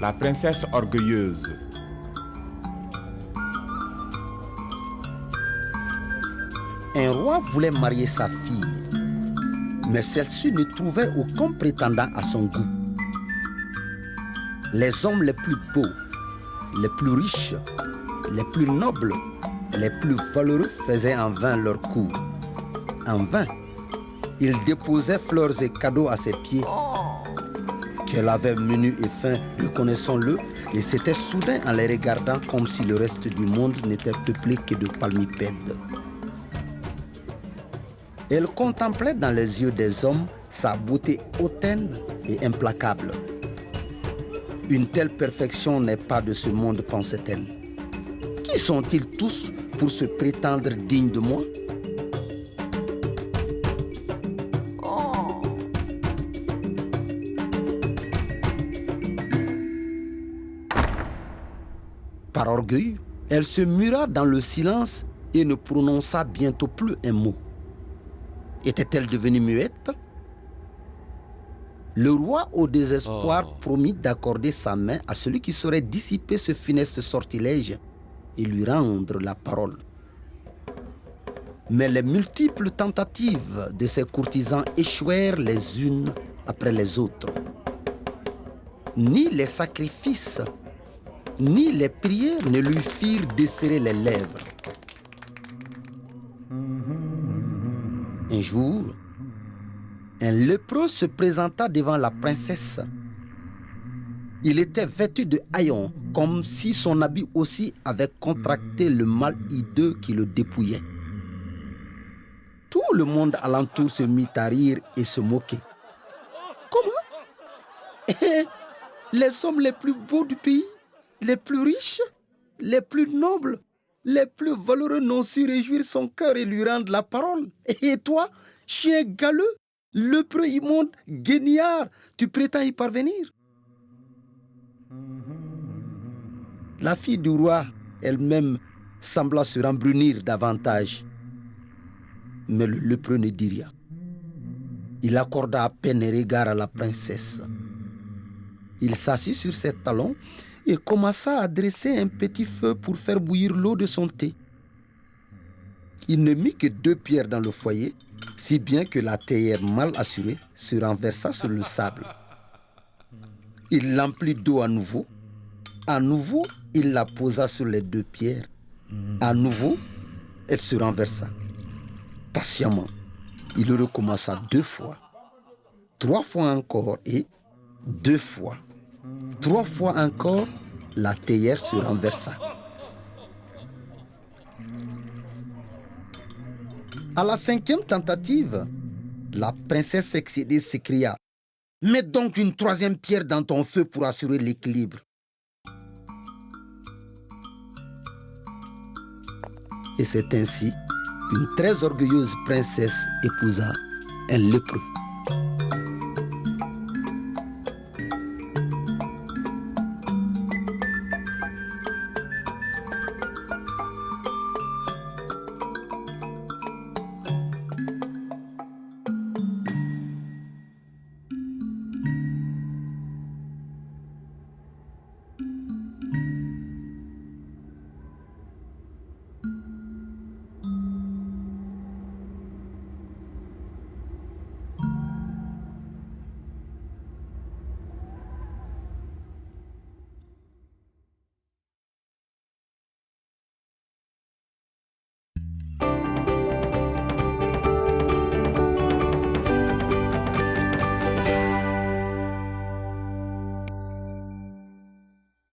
La princesse orgueilleuse. Un roi voulait marier sa fille, mais celle-ci ne trouvait aucun prétendant à son goût. Les hommes les plus beaux, les plus riches, les plus nobles, les plus valeureux faisaient en vain leur cours. En vain, ils déposaient fleurs et cadeaux à ses pieds. Qu'elle avait menu et faim, reconnaissons-le, et c'était soudain en les regardant comme si le reste du monde n'était peuplé que de palmipèdes. Elle contemplait dans les yeux des hommes sa beauté hautaine et implacable. Une telle perfection n'est pas de ce monde, pensait-elle. Qui sont-ils tous pour se prétendre dignes de moi? Par orgueil, elle se mura dans le silence et ne prononça bientôt plus un mot. Était-elle devenue muette? Le roi, au désespoir, promit d'accorder sa main à celui qui saurait dissiper ce funeste sortilège et lui rendre la parole. Mais les multiples tentatives de ses courtisans échouèrent les unes après les autres. Ni les sacrifices, ni les prières ne lui firent desserrer les lèvres. Un jour, un lépreux se présenta devant la princesse. Il était vêtu de haillons, comme si son habit aussi avait contracté le mal hideux qui le dépouillait. Tout le monde alentour se mit à rire et se moquer. Comment? Les hommes les plus beaux du pays, les plus riches, les plus nobles, les plus valeureux n'ont su réjouir son cœur et lui rendre la parole. Et toi, chien galeux, lépreux immonde, guignard, tu prétends y parvenir? La fille du roi elle-même sembla se rembrunir davantage. Mais le lépreux ne dit rien. Il accorda à peine un regard à la princesse. Il s'assit sur ses talons et commença à dresser un petit feu pour faire bouillir l'eau de son thé. Il ne mit que 2 pierres dans le foyer, si bien que la théière mal assurée se renversa sur le sable. Il l'emplit d'eau à nouveau. À nouveau, il la posa sur les 2 pierres. À nouveau, elle se renversa. Patiemment, il recommença 2 fois. 3 fois encore et 2 fois. 3 fois encore, la théière se renversa. À la 5e tentative, la princesse excédée s'écria: « Mets donc une 3e pierre dans ton feu pour assurer l'équilibre. » Et c'est ainsi qu'une très orgueilleuse princesse épousa un lépreux.